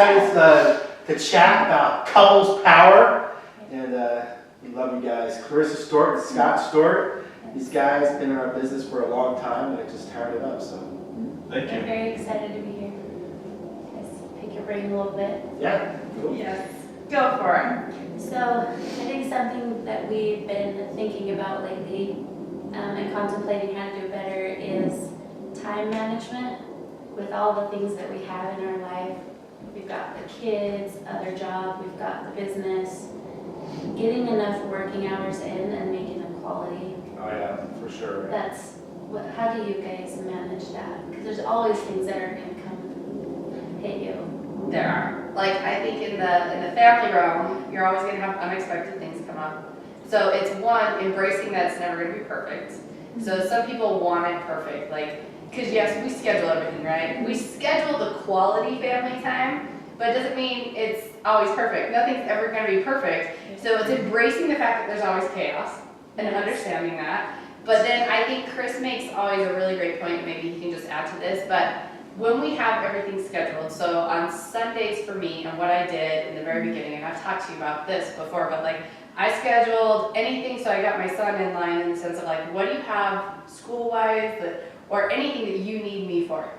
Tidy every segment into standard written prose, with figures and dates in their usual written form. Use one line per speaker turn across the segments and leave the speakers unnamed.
excited to chat about couples power, and we love you guys. Clarissa Stuart and Scott Stuart. These guys have been in our business for a long time, and it just tired it up. So, thank you.
I'm very excited to be here. Let's pick your brain a little bit.
Yeah. Cool.
Yes. Go for it.
So I think something that we've been thinking about lately and contemplating how to do better is time management with all the things that we have in our life. We've got the kids, other job, we've got the business. Getting enough working hours in and making them quality.
Oh yeah, for sure.
That's what. How do you guys manage that? Because there's always things that are going to come hit you.
There are. Like, I think in the family realm, you're always going to have unexpected things come up. So it's one, embracing that it's never going to be perfect. So some people want it perfect. Like, because yes, we schedule everything, right? We schedule the quality family time, but it doesn't mean it's always perfect. Nothing's ever going to be perfect. So it's embracing the fact that there's always chaos and understanding that. But then I think Chris makes always a really great point, maybe he can just add to this, but when we have everything scheduled, so on Sundays for me and what I did in the very beginning, and I've talked to you about this before, but like I scheduled anything, so I got my son in line in the sense of like, what do you have school-wise or anything that you need me for?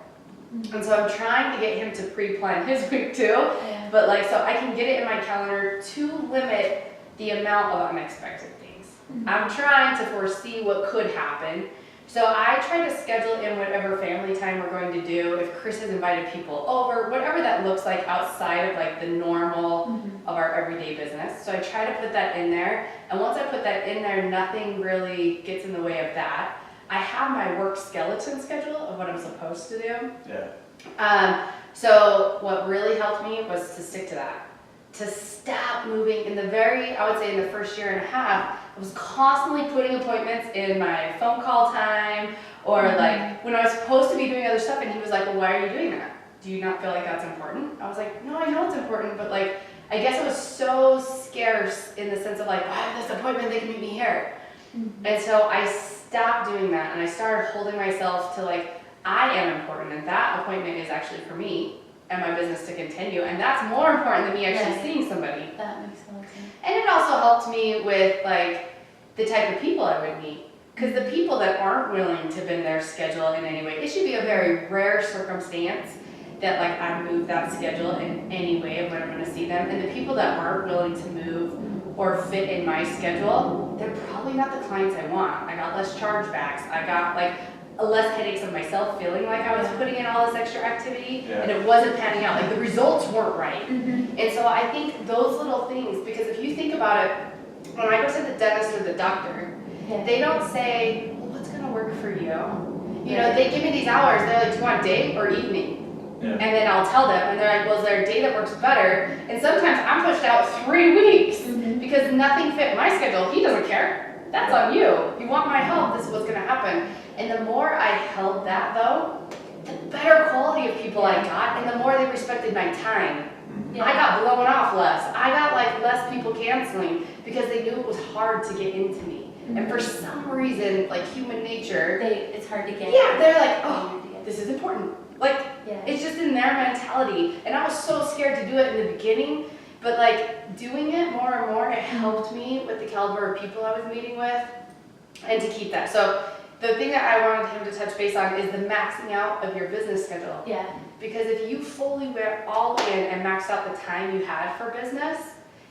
And so I'm trying to get him to pre-plan his week too, but like, so I can get it in my calendar to limit the amount of unexpected things. I'm trying to foresee what could happen. So I try to schedule in whatever family time we're going to do. If Chris has invited people over, whatever that looks like outside of like the normal of our everyday business. So I try to put that in there. And once I put that in there, nothing really gets in the way of that. I have my work skeleton schedule of what I'm supposed to do.
Yeah.
So what really helped me was to stick to that. To stop moving in the I would say in the first year and a half, I was constantly putting appointments in my phone call time or like when I was supposed to be doing other stuff, and he was like, well, why are you doing that? Do you not feel like that's important? I was like, no, I know it's important, but like, I guess it was so scarce in the sense of like, oh, I have this appointment, they can meet me here. And so I stopped doing that and I started holding myself to like, I am important and that appointment is actually for me and my business to continue, and that's more important than me actually seeing somebody.
That makes a lot of sense.
And it also helped me with like the type of people I would meet, because the people that aren't willing to bend their schedule in any way, it should be a very rare circumstance that like I move that schedule in any way of when I'm going to see them. And the people that aren't willing to move or fit in my schedule, they're probably not the clients I want. I got less chargebacks. I got like less headaches of myself feeling like I was putting in all this extra activity and it wasn't panning out. Like the results weren't right. And so I think those little things, because if you think about it, when I go to the dentist or the doctor, they don't say, well, what's going to work for you? You know, they give me these hours. They're like, do you want day or evening? And then I'll tell them, and they're like, well, is there a day that works better? And sometimes I'm pushed out 3 weeks because nothing fit my schedule. He doesn't care. That's on you. You want my help, this is what's going to happen. And the more I held that, though, the better quality of people I got, and the more they respected my time. I got blown off less. I got like less people canceling because they knew it was hard to get into me. And for some reason, like human nature,
It's hard to get.
Yeah, they're like, oh, this is important. Like, it's just in their mentality. And I was so scared to do it in the beginning, but like doing it more and more, it helped me with the caliber of people I was meeting with and to keep that. So the thing that I wanted him to touch base on is the maxing out of your business schedule. Because if you fully went all in and maxed out the time you had for business,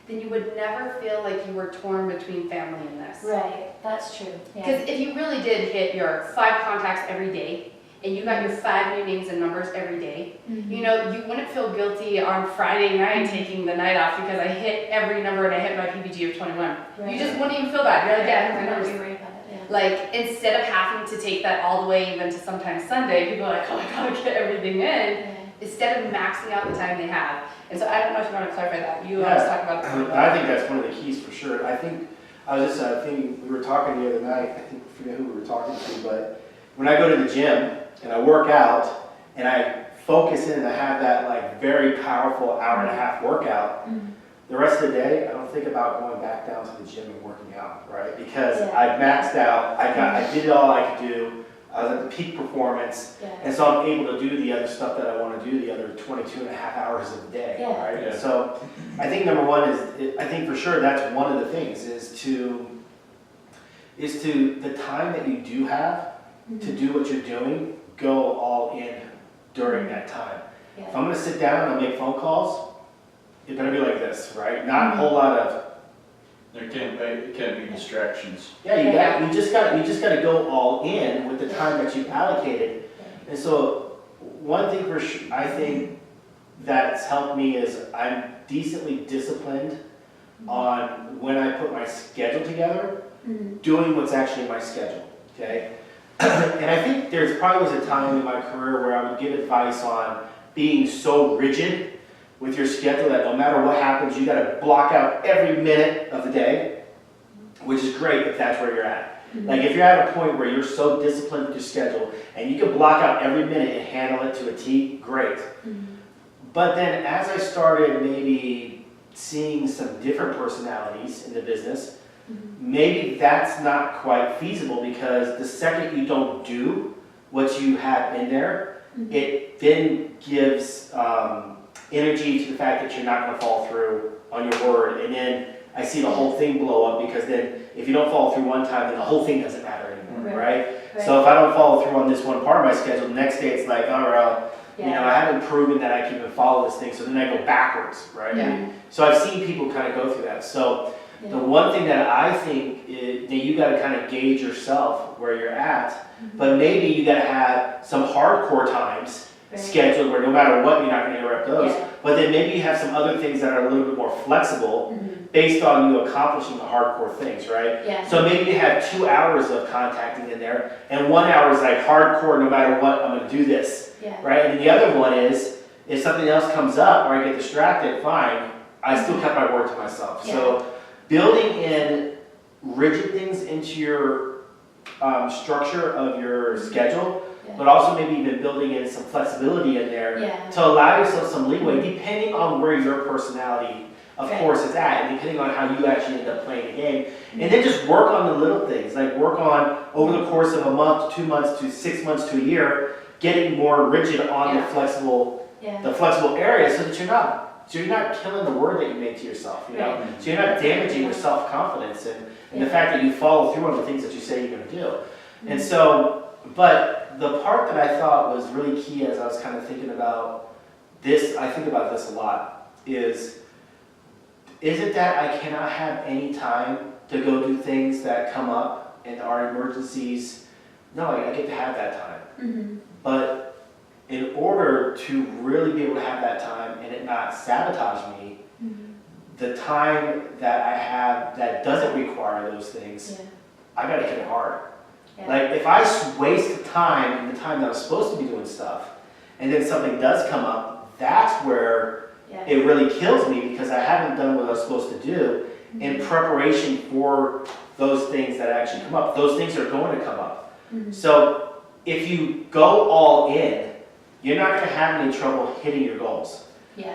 then you would never feel like you were torn between family and this.
Right, that's true.
Because if you really did hit your 5 contacts every day, and you got your 5 new names and numbers every day, you know, you wouldn't feel guilty on Friday night taking the night off because I hit every number and I hit my PBG of 21. You just wouldn't even feel bad. You're like, yeah, my numbers. Like, instead of having to take that all the way even to sometimes Sunday, people are like, oh, I gotta get everything in, instead of maxing out the time they have. And so I don't know if you want to clarify that. You always talk about that.
I think that's one of the keys for sure. I think, I was just thinking, we were talking the other night, I think, I forget who we were talking to, but when I go to the gym and I work out and I focus in and I have that like very powerful hour-and-a-half workout, the rest of the day, I don't think about going back down to the gym and working out, right? Because I've maxed out, I did all I could do, I was at the peak performance,
Yeah.
and so I'm able to do the other stuff that I want to do, the other 22 and a half hours a day,
Yeah.
right?
Yeah.
So I think number one is, I think for sure that's one of the things, is to the time that you do have to do what you're doing, go all in during that time. If
Yeah.
I'm gonna sit down and I'll make phone calls, it better be like this, right? Not a whole lot of,
There can't be distractions.
yeah, you just gotta go all in with the time that you've allocated. And so, one thing for sure, I think that's helped me is I'm decently disciplined on when I put my schedule together, doing what's actually in my schedule, okay? And I think there's probably was a time in my career where I would give advice on being so rigid with your schedule that no matter what happens, you gotta block out every minute of the day, which is great if that's where you're at. Like if you're at a point where you're so disciplined with your schedule and you can block out every minute and handle it to a T, great. But then as I started maybe seeing some different personalities in the business, maybe that's not quite feasible, because the second you don't do what you have in there, it then gives energy to the fact that you're not going to follow through on your word, and then I see the whole thing blow up, because then if you don't follow through one time, then the whole thing doesn't matter anymore, right? So if I don't follow through on this one part of my schedule, the next day it's like, oh, well, you know, I haven't proven that I can even follow this thing, so then I go backwards, right?
Yeah.
So I've seen people kind of go through that. So the one thing that I think is that you got to kind of gauge yourself where you're at, but maybe you got to have some hardcore times scheduled where no matter what, you're not going to interrupt those. But then maybe you have some other things that are a little bit more flexible based on you accomplishing the hardcore things, right?
Yeah.
So maybe you have 2 hours of contacting in there, and 1 hour is like hardcore, no matter what, I'm going to do this, right? And the other one is, if something else comes up or I get distracted, fine, I still kept my word to myself. So building in rigid things into your structure of your schedule, but also maybe even building in some flexibility in there to allow yourself some leeway, depending on where your personality, of course, is at, and depending on how you actually end up playing the game. And then just work on the little things, like work on, over the course of a month, 2 months, to 6 months to a year, getting more rigid on the flexible area, so that you're not killing the word that you make to yourself, you know? So you're not damaging your self-confidence and the fact that you follow through on the things that you say you're gonna do. And so, but the part that I thought was really key as I was kind of thinking about this, I think about this a lot, is it that I cannot have any time to go do things that come up and are emergencies? No, I get to have that time. But in order to really be able to have that time and it not sabotage me, the time that I have that doesn't require those things, I gotta hit it hard. Like if I waste time in the time that I'm supposed to be doing stuff, and then something does come up, that's where it really kills me, because I haven't done what I was supposed to do in preparation for those things that actually come up. Those things are going to come up. So if you go all in, you're not going to have any trouble hitting your goals.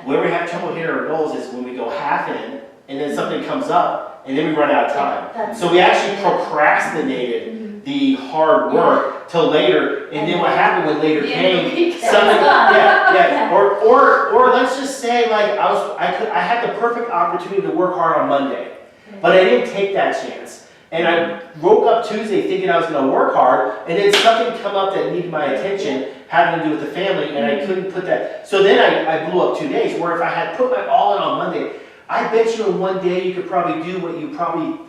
Where we have trouble hitting our goals is when we go half in, and then something comes up, and then we run out of time. So we actually procrastinated the hard work till later, and then what happened when later came, something, or let's just say, like I had the perfect opportunity to work hard on Monday, but I didn't take that chance. And I woke up Tuesday thinking I was going to work hard, and then something come up that needed my attention, having to do with the family, and I couldn't put that. So then I blew up 2 days, where if I had put my all in on Monday, I bet you in one day you could probably do what you probably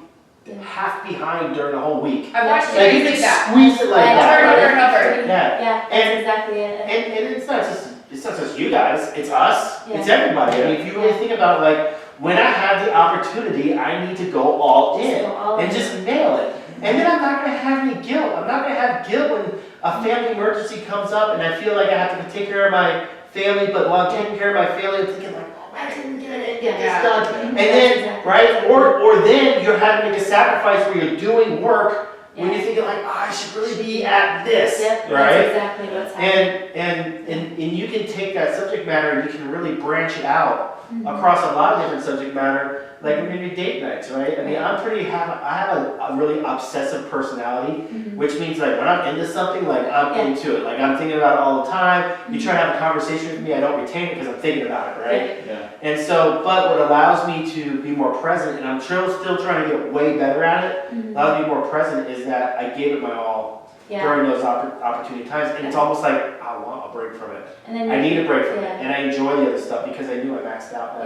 half behind during the whole week.
I watched
Like
you
you
do
could
that.
squeeze it like that,
Over
right?
and over.
Yeah.
That's exactly it.
And it's not just you guys, it's us, it's everybody. I mean, if you really think about it, like, when I have the opportunity, I need to go all in and just nail it. And then I'm not going to have any guilt. I'm not going to have guilt when a family emergency comes up and I feel like I have to take care of my family, but while I'm taking care of my family, I'm thinking like, oh, I didn't get this done. And then, right, or then you're having to make a sacrifice where you're doing work when you're thinking like, oh, I should really be at this, right?
That's exactly what's happening.
And you can take that subject matter and you can really branch it out across a lot of different subject matter, like maybe date nights, right? I mean, I have a really obsessive personality, which means like when I'm into something, like I'm into it. Like I'm thinking about it all the time. You try to have a conversation with me, I don't retain it because I'm thinking about it, right?
Yeah.
And so, but what allows me to be more present, and I'm still trying to get way better at it, allows me to be more present is that I gave it my all during those opportunity times. And it's almost like, I want a break from it.
And then
I need a break from it. And I enjoy the other stuff because I knew I maxed out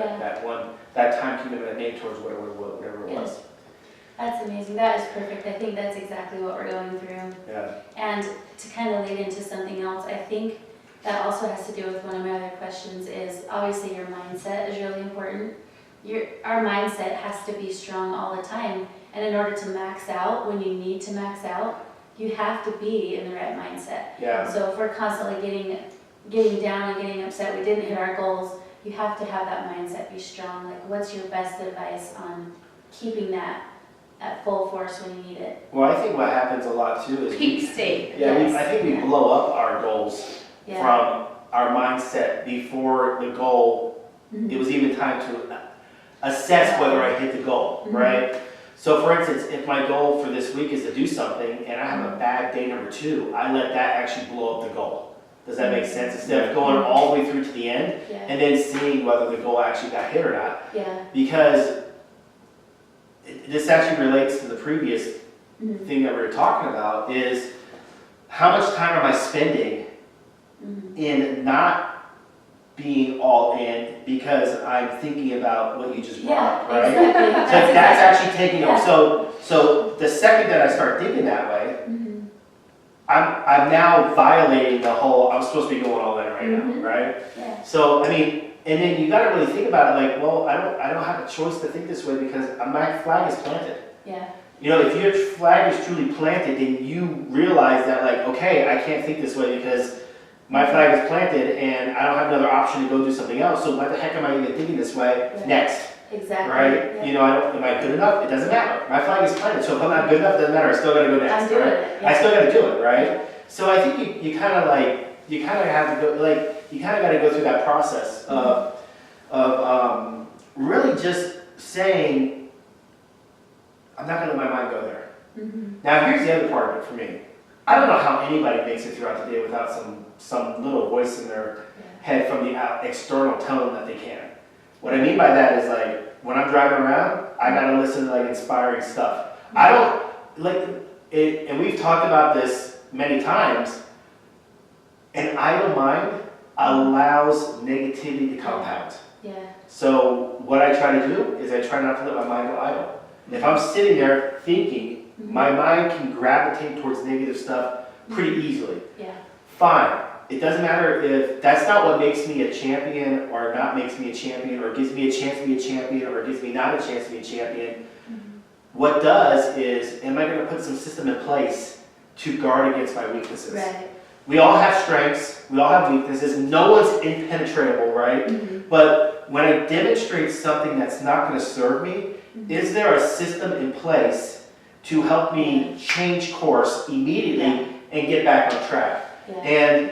that time commitment I made towards whatever it was.
That's amazing. That is perfect. I think that's exactly what we're going through.
Yeah.
And to kind of lead into something else, I think that also has to do with one of my other questions is obviously your mindset is really important. Our mindset has to be strong all the time. And in order to max out, when you need to max out, you have to be in the right mindset.
Yeah.
So if we're constantly getting down and getting upset, we didn't hit our goals, you have to have that mindset be strong. Like, what's your best advice on keeping that at full force when you need it?
Well, I think what happens a lot too is
Peak state.
I think we blow up our goals from our mindset before the goal. It was even time to assess whether I hit the goal, right? So for instance, if my goal for this week is to do something and I have a bad day number 2, I let that actually blow up the goal. Does that make sense? Instead of going all the way through to the end and then seeing whether the goal actually got hit or not.
Yeah.
Because this actually relates to the previous thing that we were talking about is how much time am I spending in not being all in because I'm thinking about what you just brought up, right?
Exactly.
So that's actually taking up. So the second that I start thinking that way, I'm now violating the whole, I'm supposed to be going all in right now, right?
Yeah.
So, I mean, and then you gotta really think about it like, well, I don't have a choice to think this way because my flag is planted.
Yeah.
You know, if your flag is truly planted, then you realize that like, okay, I can't think this way because my flag is planted and I don't have another option to go do something else. So why the heck am I even thinking this way next?
Exactly.
Right?
Yeah.
You know, am I good enough? It doesn't matter. My flag is planted. So if I'm not good enough, it doesn't matter. I still gotta go next.
I'm doing
right?
it. Yeah.
I still gotta do it, right? So I think you kind of have to go, like, you kind of got to go through that process of really just saying, I'm not going to let my mind go there. Now here's the other part of it for me. I don't know how anybody makes it throughout the day without some little voice in their head from the external telling them that they can. What I mean by that is like, when I'm driving around, I got to listen to like inspiring stuff. I don't, like, and we've talked about this many times, an idle mind allows negativity to compound.
Yeah.
So what I try to do is I try not to let my mind go idle. If I'm sitting there thinking, my mind can gravitate towards negative stuff pretty easily.
Yeah.
Fine. It doesn't matter if that's not what makes me a champion or not makes me a champion or gives me a chance to be a champion or gives me not a chance to be a champion. What does is, am I going to put some system in place to guard against my weaknesses?
Right.
We all have strengths, we all have weaknesses, no one's impenetrable, right? But when I demonstrate something that's not going to serve me, is there a system in place to help me change course immediately and get back on track? And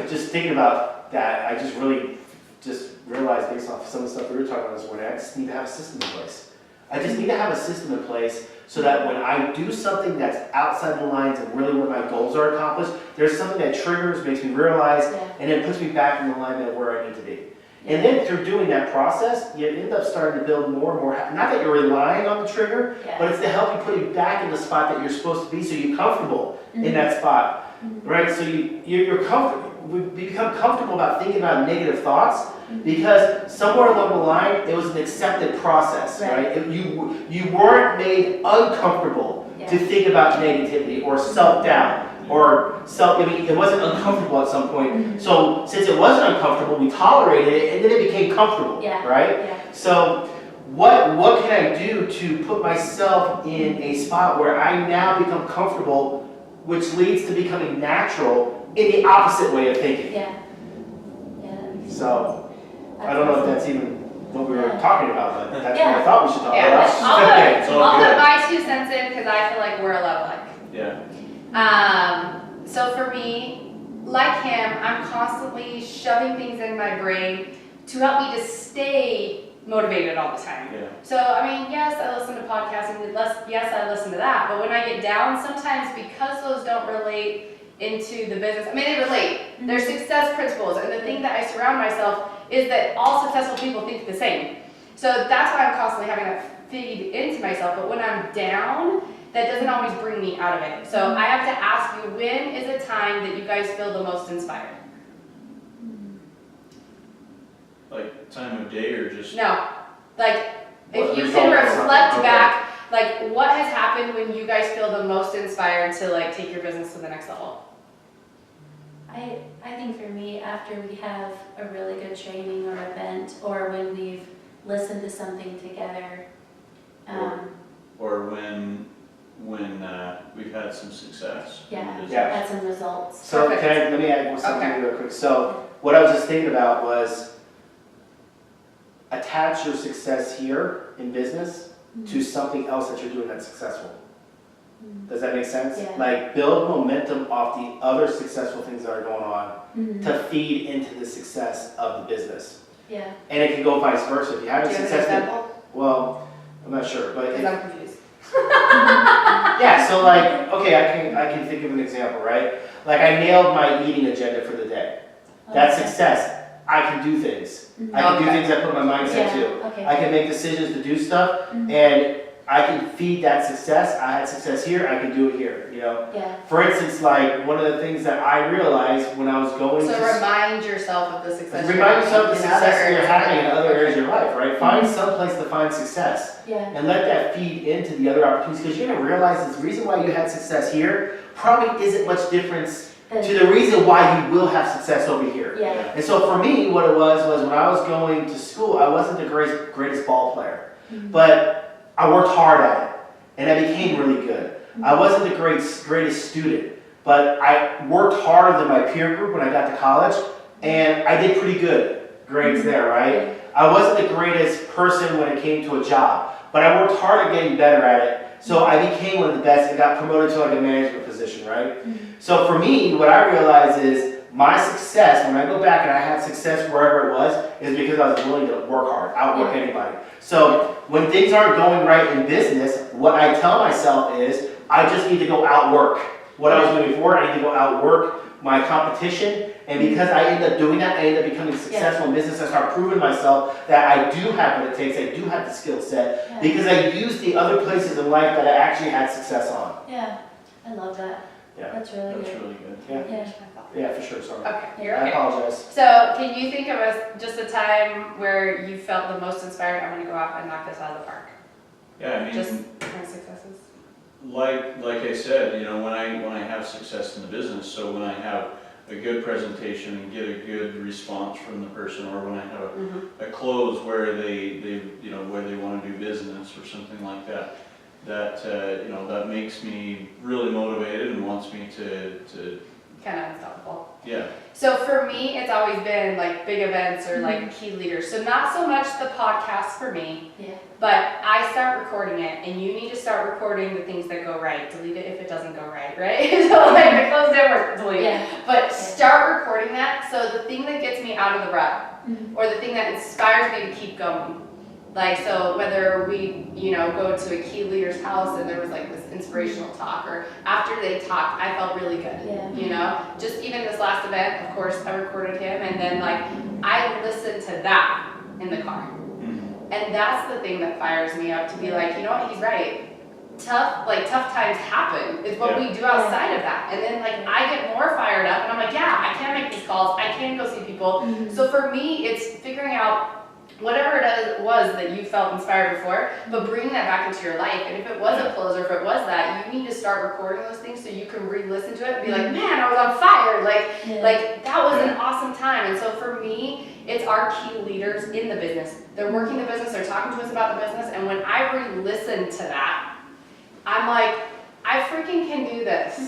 just thinking about that, I just really just realized based off some of the stuff we were talking about this morning, I just need to have a system in place. I just need to have a system in place so that when I do something that's outside the lines of really where my goals are accomplished, there's something that triggers, makes me realize, and then puts me back in alignment of where I need to be. And then through doing that process, you end up starting to build more and more, not that you're relying on the trigger, but it's to help you put you back in the spot that you're supposed to be so you're comfortable in that spot, right? So you're comfortable, we become comfortable about thinking about negative thoughts because somewhere along the line, it was an accepted process, right? You weren't made uncomfortable to think about negativity or self-doubt. It wasn't uncomfortable at some point. So since it wasn't uncomfortable, we tolerated it, and then it became comfortable, right? So what can I do to put myself in a spot where I now become comfortable, which leads to becoming natural in the opposite way of thinking? So I don't know if that's even what we were talking about, but that's what I thought we should talk about.
I'll put my 2 cents in because I feel like we're a level like. So for me, like him, I'm constantly shoving things in my brain to help me to stay motivated all the time.
Yeah.
So, I mean, yes, I listen to podcasts, and yes, I listen to that, but when I get down, sometimes because those don't relate into the business, I mean, they relate. They're success principles, and the thing that I surround myself is that all successful people think the same. So that's why I'm constantly having that feed into myself, but when I'm down, that doesn't always bring me out of it. So I have to ask you, when is a time that you guys feel the most inspired?
Like time of day or just?
No, like, if
What
you
result
can
is it?
reflect
Okay.
back, like, what has happened when you guys feel the most inspired to, like, take your business to the next level?
I think for me, after we have a really good training or event, or when we've listened to something together,
Or when we've had some success. in the
Yeah.
business.
Yeah.
had some results.
So
Perfect.
let me add something
Okay.
real quick. So what I was just thinking about was attach your success here in business to something else that you're doing that's successful. Does that make sense?
Yeah.
Like build momentum off the other successful things that are going on
Mhm.
to feed into the success of the business.
Yeah.
And it can go vice versa. If you have
Do
a
you have an
successful,
example?
well, I'm not sure, but
Because I'm confused.
yeah, so like, okay, I can think of an example, right? Like I nailed my eating agenda for the day. That's
Okay.
success. I can do things. I can do
Okay.
things I put my mindset
Yeah,
to.
okay.
I can make decisions to do stuff,
Mhm.
and I can feed that success. I had success here, I can do it here, you know?
Yeah.
For instance, like, one of the things that I realized when I was going
So
to...
remind yourself of the success. you're
Remind yourself of the
having in other
success that you're
areas.
having in other areas of your life, right? Find some place to find success.
Yeah.
And let that feed into the other opportunities, because you're gonna realize the reason why you had success here probably isn't much difference to the reason why you will have success over here.
Yeah.
And so for me, what it was when I was going to school, I wasn't the greatest ball player, but I worked hard at it, and I became really good. I wasn't the greatest student, but I worked harder than my peer group when I got to college, and I did pretty good grades there, right? I wasn't the greatest person when it came to a job, but I worked hard at getting better at it, so I became one of the best and got promoted to like a management position, right? So for me, what I realized is my success, when I go back and I had success wherever it was, is because I was willing to work hard, outwork anybody. So when things aren't going right in business, what I tell myself is, I just need to go outwork what I was doing before. I need to go outwork my competition. And because I end up doing that, I end up becoming successful in business. I start proving myself that I do have what it takes. I do have the skill set
Yeah.
because I used the other places in life that I actually had success on.
Yeah. I love that.
Yeah.
That's really
That's
good.
really good.
Yeah,
Yeah.
yeah, for sure. Sorry.
Okay, you're
I
okay.
apologize.
So, can you think of just a time where you felt the most inspired? I'm going to go out and knock this out of the park.
Yeah, I mean,
Just kind of successes.
like I said, you know, when I have success in the business, so when I have a good presentation and get a good response from the person, or when I have a close where they you know, where they want to do business or something like that, that you know, that makes me really motivated and wants me to
Kind of unstoppable.
yeah.
So for me, it's always been like big events or like key leaders. So not so much the podcast for me,
Yeah.
but I start recording it, and you need to start recording the things that go right. Delete it if it doesn't go right, right? So like the close down work, delete it.
Yeah.
But start recording that. So the thing that gets me out of the rut, or the thing that inspires me to keep going. Like, so whether we, you know, go to a key leader's house and there was like this inspirational talk, or after they talked, I felt really good.
Yeah.
You know, just even this last event, of course, I recorded him, and then like I listened to that in the car. And that's the thing that fires me up, to be like, you know what, he's right. Tough times happen is what we do outside of that. And then like I get more fired up, and I'm like, yeah, I can make these calls, I can go see people. So for me, it's figuring out whatever it was that you felt inspired before, but bringing that back into your life. And if it was a close, or if it was that, you need to start recording those things so you can re-listen to it and be like, man, I was on fire. Like that was an awesome time. And so for me, it's our key leaders in the business. They're working the business, they're talking to us about the business, and when I re-listen to that, I'm like, I freaking can do this.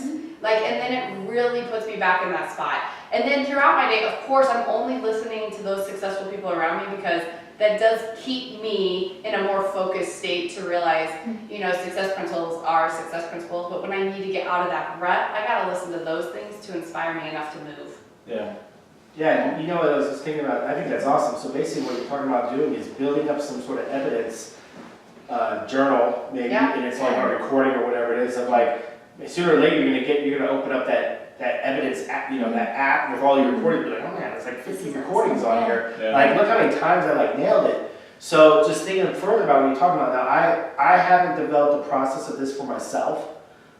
Like, and then it really puts me back in that spot. And then throughout my day, of course, I'm only listening to those successful people around me, because that does keep me in a more focused state to realize, you know, success principles are success principles, but when I need to get out of that rut, I gotta listen to those things to inspire me enough to move.
Yeah.
Yeah, you know what I was just thinking about, I think that's awesome. So basically what you're talking about doing is building up some sort of evidence, journal maybe,
Yeah.
and it's like a recording or whatever it is of like, sooner or later you're gonna open up that evidence app, you know, that app with all your recordings, be like, oh man, there's like 50 recordings on here.
Yeah.
Like, look how many times I like nailed it. So just thinking further about what you're talking about now, I haven't developed a process of this for myself,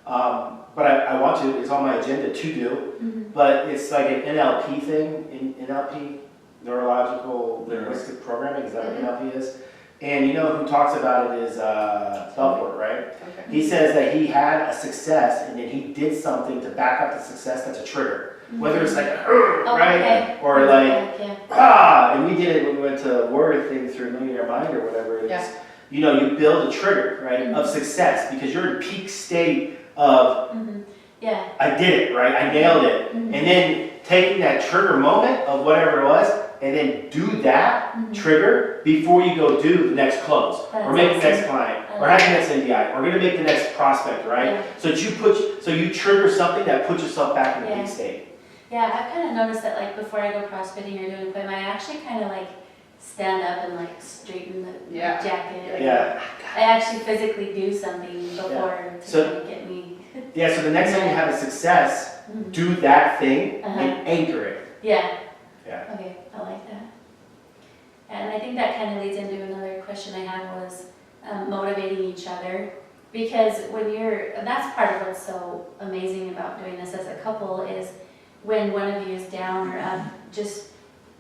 but I want to, it's on my agenda to do, but it's like an NLP thing, NLP, neurological linguistic programming, is that what NLP is? And you know who talks about it is Belfort, right?
Okay.
He says that he had a success and then he did something to back up the success that's a trigger. Whether it's like a right?
Okay.
Or like,
Yeah.
and we did it when we went to Warrior thing through Millionaire Mind or whatever it is.
Yeah.
You know, you build a trigger, right, of success because you're in peak state of,
Yeah.
I did it, right? I nailed it. And then taking that trigger moment of whatever it was and then do that trigger before you go do the next close
That's
or make the next
awesome.
client
I
or
like
have the next NDI or gonna make the next prospect, right?
Yeah.
So you trigger something that puts yourself back in the
Yeah.
peak state.
Yeah, I've kind of noticed that like before I go CrossFitting or doing equipment, I actually kind of like stand up and like straighten the
Yeah.
jacket. Like,
Yeah.
I actually physically do something before to
So-
kind of get me.
Yeah, so the next time you have a success, do that thing
Uh-huh.
and anchor it.
Yeah.
Yeah.
Okay, I like that. And I think that kind of leads into another question I had was motivating each other. Because and that's part of what's so amazing about doing this as a couple is when one of you is down or up, just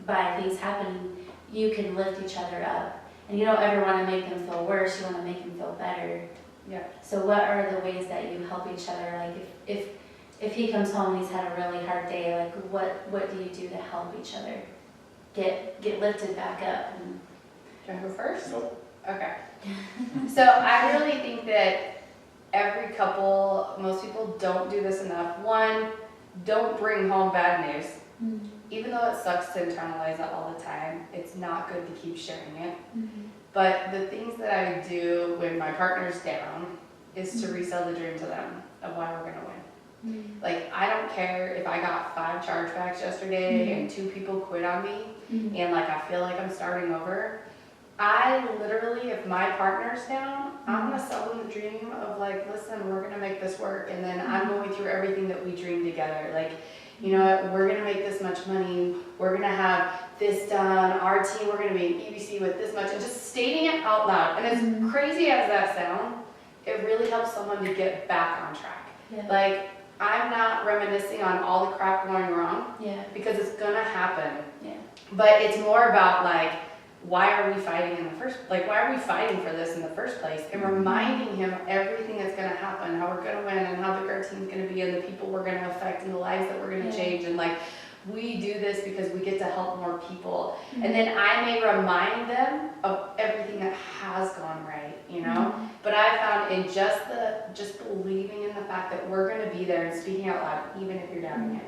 by things happening, you can lift each other up. And you don't ever want to make them feel worse, you want to make them feel better.
Yeah.
So what are the ways that you help each other? Like if he comes home and he's had a really hard day, like what do you do to help each other get lifted back up? And
Do I go first?
Nope.
Okay. So I really think that every couple, most people don't do this enough. One, don't bring home bad news. Even though it sucks to internalize it all the time, it's not good to keep sharing it. But the things that I do when my partner's down is to resell the dream to them of why we're gonna win. Like, I don't care if I got 5 chargebacks yesterday and 2 people quit on me and like I feel like I'm starting over. I literally, if my partner's down, I'm gonna sell them the dream of like, listen, we're gonna make this work, and then I'm going through everything that we dream together. Like, you know what, we're gonna make this much money, we're gonna have this done, our team, we're gonna be an EBC with this much, and just stating it out loud. And as crazy as that sounds, it really helps someone to get back on track.
Yeah.
Like, I'm not reminiscing on all the crap going wrong,
Yeah.
because it's gonna happen.
Yeah.
But it's more about like, why are we fighting why are we fighting for this in the first place? And reminding him everything that's gonna happen, how we're gonna win and how big our team's gonna be and the people we're gonna affect and the lives that we're gonna change. And like, we do this because we get to help more people. And then I may remind them of everything that has gone right, you know? But I found in just believing in the fact that we're gonna be there and speaking out loud, even if you're doubting it.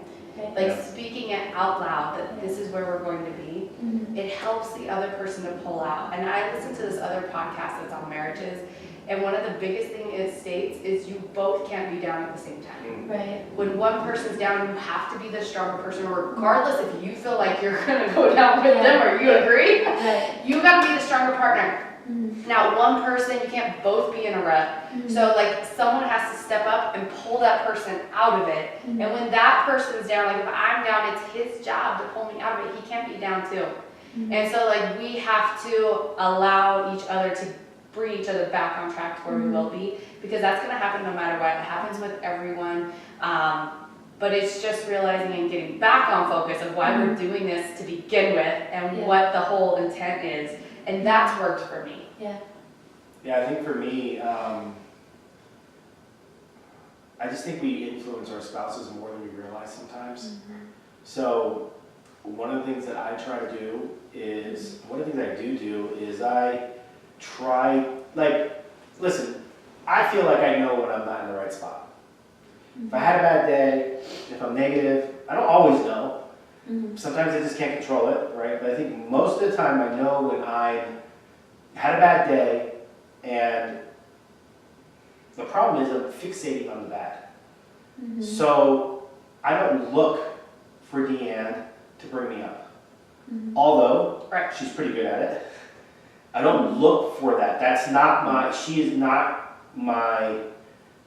Like speaking it out loud that this is where we're going to be, it helps the other person to pull out. And I listened to this other podcast that's on marriages, and one of the biggest thing it states is you both can't be down at the same time.
Right.
When one person's down, you have to be the stronger person, regardless if you feel like you're gonna go down with them or you agree.
Right.
You gotta be the stronger partner. Now, one person, you can't both be in a rut. So like someone has to step up and pull that person out of it. And when that person's down, like if I'm down, it's his job to pull me out of it. He can't be down too. And so like we have to allow each other to bring each other back on track to where we will be, because that's gonna happen no matter what. It happens with everyone. But it's just realizing and getting back on focus of why we're doing this to begin with and what the whole intent is. And that's worked for me.
Yeah.
Yeah, I think for me, I just think we influence our spouses more than we realize sometimes. So one of the things that I try to do is, one of the things I do is I try, like, listen, I feel like I know when I'm not in the right spot. If I had a bad day, if I'm negative, I don't always know. Sometimes I just can't control it, right? But I think most of the time I know when I had a bad day, and the problem is I'm fixating on the bad. So I don't look for Deanne to bring me up.
Mhm.
Although,
Right.
she's pretty good at it. I don't look for that. That's not my, she is not my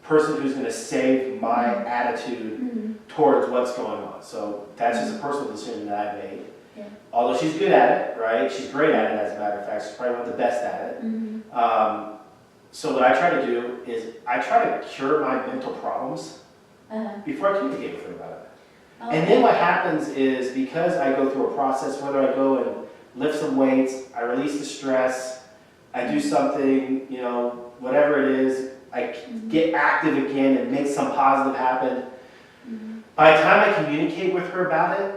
person who's gonna save my attitude
Mhm.
towards what's going on. So that's just a personal decision that I made.
Yeah.
Although she's good at it, right? She's great at it, as a matter of fact. She's probably one of the best at it.
Mhm.
So what I try to do is I try to cure my mental problems
Uh-huh.
before I communicate with her about it.
Oh,
And then what happens is, because I go through a process, whether I go and lift some weights, I release the stress, I do something, you know, whatever it is, I get active again and make some positive happen.
Mhm.
By the time I communicate with her about it,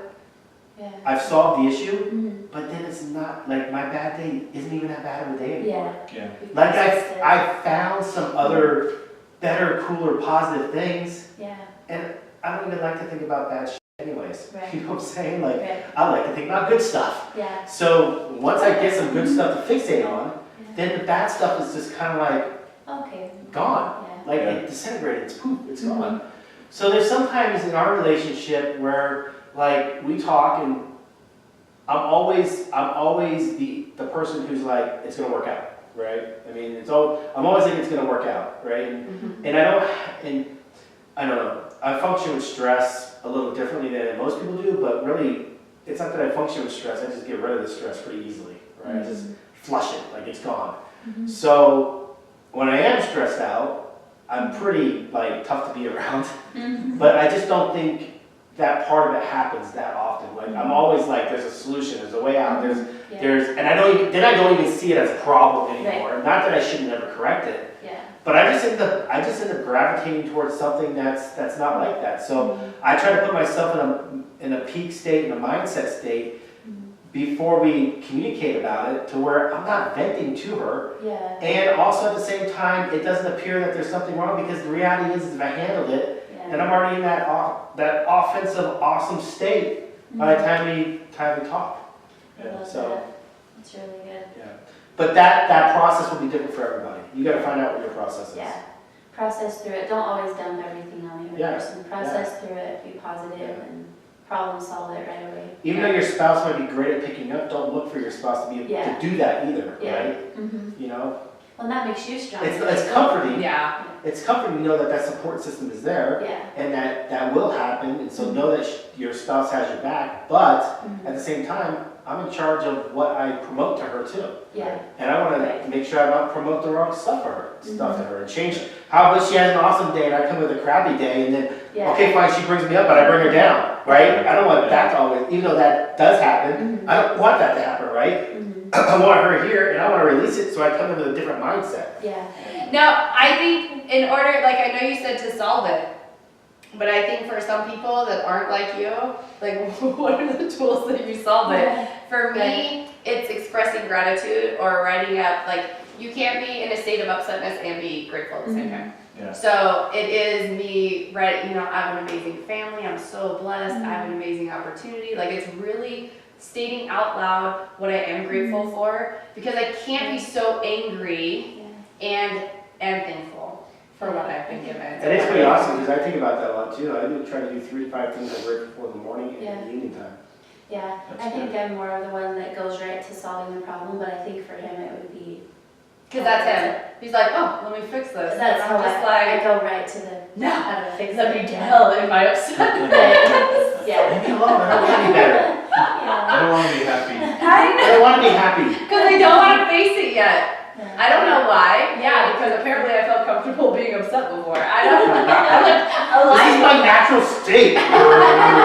Yeah.
I've solved the issue,
Mhm.
but then it's not, like, my bad day isn't even that bad of a day anymore.
Yeah.
Yeah.
Like, I found some other better, cooler, positive things,
Yeah.
and I don't even like to think about bad shit anyways.
Right.
You know what I'm saying? Like,
Right.
I like to think about good stuff.
Yeah.
So once I get some good stuff to fixate on,
Yeah.
then the bad stuff is just kind of like
Okay.
gone.
Yeah.
Like
Yeah.
it disintegrated, it's poof, it's
Mhm.
gone. So there's sometimes in our relationship where like we talk and I'm always the person who's like, it's gonna work out, right? I mean, I'm always thinking it's gonna work out, right?
Mhm.
And I don't know, I function with stress a little differently than most people do, but really, it's not that I function with stress, I just get rid of the stress pretty easily, right? I just flush it, like it's gone.
Mhm.
So, when I am stressed out, I'm pretty, like, tough to be around,
Mhm.
but I just don't think that part of it happens that often. Like, I'm always like, there's a solution, there's a way out,
Yeah.
and I don't even see it as a problem anymore. Not that I should never correct it,
Yeah.
but I just end up gravitating towards something that's not like that. So I try to put myself in a peak state, in a mindset state, before we communicate about it, to where I'm not venting to her,
Yeah.
and also at the same time, it doesn't appear that there's something wrong, because the reality is if I handled it,
Yeah.
and I'm already in that offensive, awesome state by the time we talk.
I love
So,
that. It's really good.
yeah. But that process will be different for everybody. You gotta find out what your process is.
Yeah. Process through it. Don't always dump everything on the
Yeah.
other person. Process through it. Be positive and problem solve it right away.
Even though your spouse might be great at picking up, don't look for your spouse to be able
Yeah.
to do that either,
Yeah.
right?
Mm-hmm.
You know?
Well, that makes you strong.
It's comforting.
Yeah.
It's comforting to know that support system is there,
Yeah.
and that will happen, and so know that your spouse has your back, but
Mhm.
at the same time, I'm in charge of what I promote to her too.
Yeah.
And I want
Right.
to make sure I don't promote the wrong stuff to her, and change. How about she has an awesome day and I come with a crappy day, and then,
Yeah.
okay, fine, she brings me up, but I bring her down, right? I don't want that to always, even though that does happen,
Mhm.
I don't want that to happen, right?
Mhm.
I want her here, and I want to release it, so I come in with a different mindset.
Yeah.
No, I think in order, like I know you said to solve it, but I think for some people that aren't like you, like what are the tools that you solve it? For me, it's expressing gratitude or writing up, like you can't be in a state of upsetness and be grateful at the same time.
Yeah.
So it is me, right, you know, I have an amazing family, I'm so blessed, I have an amazing opportunity, like it's really stating out loud what I am grateful for, because I can't be so angry
Yeah.
and thankful for what I've been given.
And it's pretty awesome, because I think about that a lot too. I do try to do 3 to 5 things I'm grateful for in the morning and in the evening time.
Yeah.
That's
I think I'm more of the one that goes right to solving the problem, but I think for him it would be.
Because that's him. He's like, oh, let me fix this.
That's
And
how
I'm just
I
like,
go right to the
no,
how to fix
let
it.
me tell, am I upset?
Yeah.
Leave me alone, I don't want to be better.
Yeah.
I don't want to be happy.
I don't want to be happy.
Because I don't want to face it yet.
Yeah.
I don't know why. Yeah, because apparently I felt comfortable being upset before. I don't know. I'm like,
This is my natural state.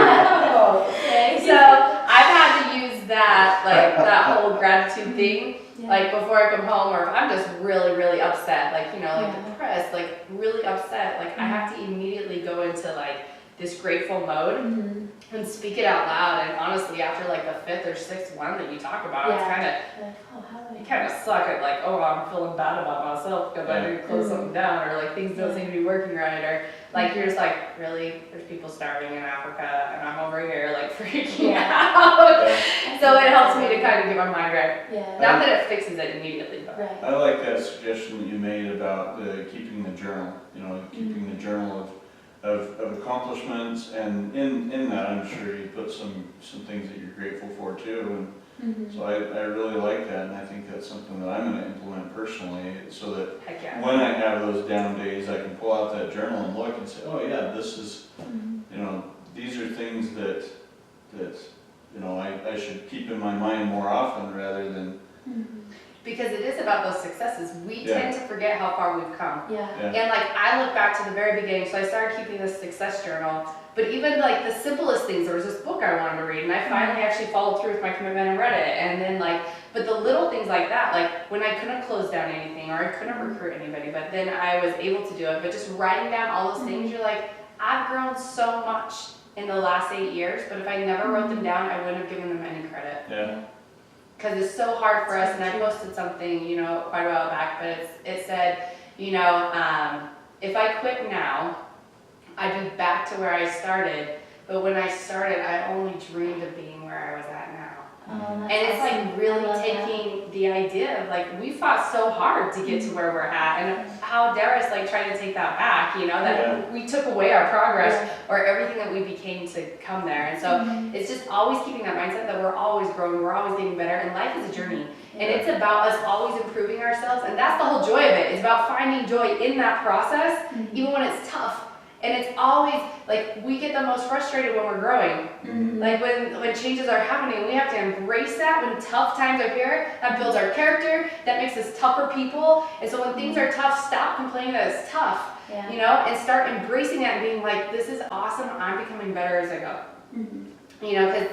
Okay.
So I've had to use that, like that whole gratitude thing,
Yeah.
like before I come home, or if I'm just really, really upset, like, you know, like
Yeah.
depressed, like really upset, like I have to immediately go into like this grateful mode
Mhm.
and speak it out loud. And honestly, after like the 5th or 6th one that you talk about, it's
Yeah.
kind of,
Like, oh, how do I?
you kind of suck at like, oh, I'm feeling bad about myself because I didn't close something down, or like things don't seem to be working right, or like you're just like, really, there's people starving in Africa and I'm over here like freaking out. So it helps me to kind of get my mind right.
Yeah.
Not that it fixes it immediately, but
Right.
I like that suggestion that you made about keeping the journal, keeping the journal of accomplishments, and in that, I'm sure you put some things that you're grateful for too, and so I really like that, and I think that's something that I'm gonna implement personally, so that
Heck yeah.
when I have those down days, I can pull out that journal and look and say, oh yeah, this is, you know, these are things that, you know, I should keep in my mind more often rather than.
Because it is about those successes. We
Yeah.
tend to forget how far we've come.
Yeah.
Yeah.
And like, I look back to the very beginning, so I started keeping this success journal, but even like the simplest things, there was this book I wanted to read, and I finally actually followed through with my commitment and read it, and then like, but the little things like that, like when I couldn't close down anything, or I couldn't recruit anybody, but then I was able to do it, but just writing down all those things, you're like, I've grown so much in the last 8 years, but if I never wrote them down, I wouldn't have given them any credit.
Yeah.
Because it's so hard for us, and I posted something, you know, quite a while back, but it said, you know, if I quit now, I'd be back to where I started, but when I started, I only dreamed of being where I was at now.
Oh,
And
that's
it's
awesome.
like really
I love that.
taking the idea of like, we fought so hard to get to where we're at, and how dare us like try to take that back, you know, that we took away our progress or everything that we became to come there. And so it's just always keeping that mindset that we're always growing, we're always getting better, and life is a journey. And it's about us always improving ourselves, and that's the whole joy of it. It's about finding joy in that process, even when it's tough. And it's always, like, we get the most frustrated when we're growing. Like, when changes are happening, we have to embrace that. When tough times are here, that builds our character, that makes us tougher people. And so when things are tough, stop complaining that it's tough,
Yeah.
you know, and start embracing that and being like, this is awesome, I'm becoming better as I go. You know, because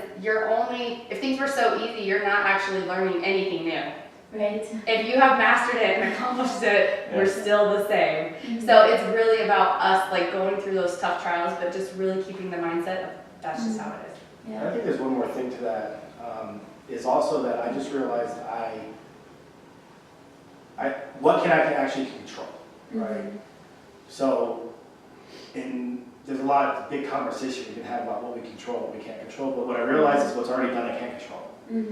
if things were so easy, you're not actually learning anything new.
Right.
If you have mastered it and accomplished it, we're still the same. So it's really about us like going through those tough trials, but just really keeping the mindset of that's just how it is.
I think there's one more thing to that, is also that I just realized what can I actually control, right? So, there's a lot of big conversation we can have about what we control, what we can't control, but what I realize is what's already done I can't control.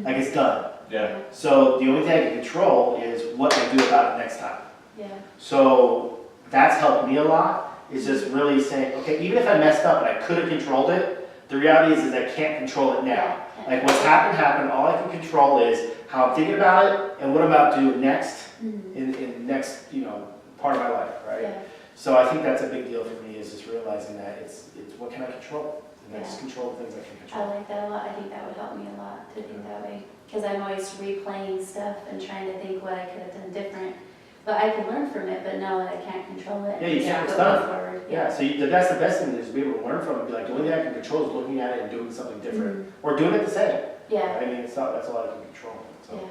Like, it's done.
Yeah.
So the only thing I can control is what I do about it next time.
Yeah.
So that's helped me a lot, is just really saying, okay, even if I messed up and I could have controlled it, the reality is I can't control it now. Like, what's happened, all I can control is how I'm thinking about it and what I'm about to do next in next, you know, part of my life, right?
Yeah.
So I think that's a big deal for me, is just realizing that it's what can I control? And I just control the things I can
I
control.
like that a lot. I think that would help me a lot to think that way. Because I'm always replaying stuff and trying to think what I could have done different. But I can learn from it, but now that I can't control it.
Yeah, you can't, it's
go
done.
forward.
Yeah, so that's the best thing, is to be able to learn from it, be like, the only thing I can control is looking at it and doing something different, or doing it the same.
Yeah.
I mean, that's all I can control, so.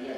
Yeah.